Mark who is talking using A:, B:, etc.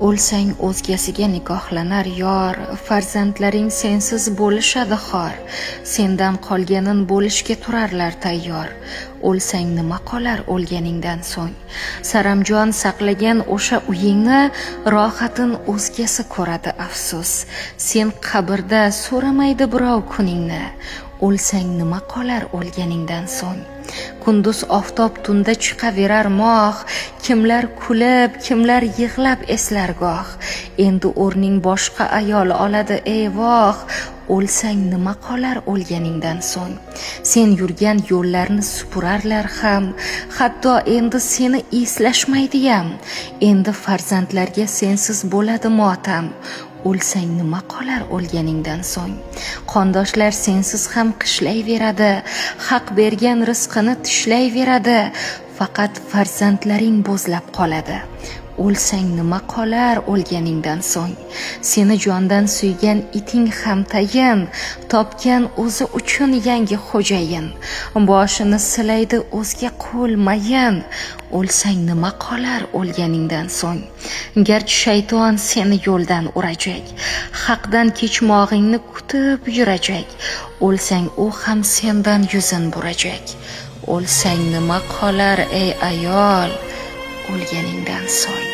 A: O'lsang o'zgasiga nikohlanar yor, farzandlaring sensiz bo'lishadi xor, sendan qolganin bo'lishga turarlar tayyor. O'lsang nima qolar o'lganingdan so'ng? Saramjon saqlagan o'sha uyingni rohatin o'zgasi ko'radi afsus. Sen qabrda so'ramaydi birov kuningni. O'lsang nima qolar o'lganingdan so'ng? Kunduz oftob tunda chiqaverar moh, kimlar kulib, kimlar yig'lab eslar goh. Endi o'rning boshqa ayol oladi ey voh. O'lsang nima qolar o'lganingdan so'ng? Sen yurgan yo'llarni supurarlar ham, hatto endi seni eslashmaydiyam. Endi farzandlarga sensiz bo'ladi motam. O'lsang nima qolar o'lganingdan so'ng? Qondoshlar sensiz ham qishlayveradi, haq bergan rizqini tishlayveradi, faqat farzandlaring bo'zlab qoladi. O'lsang nima qolar o'lganingdan so'ng? Seni jondan suygan iting ham tayin, topgan o'zi uchun yangi xo'jayin. Boshini silaydi o'zga qo'l mayin. O'lsang nima qolar o'lganingdan so'ng? Garchi shayton seni yo'ldan urajak, haqdan kechmog'ingni kutib yurajak. O'lsang u ham sendan yuzin burajak. O'lsang nima qolar ey ayol o'lganingdan so'ng?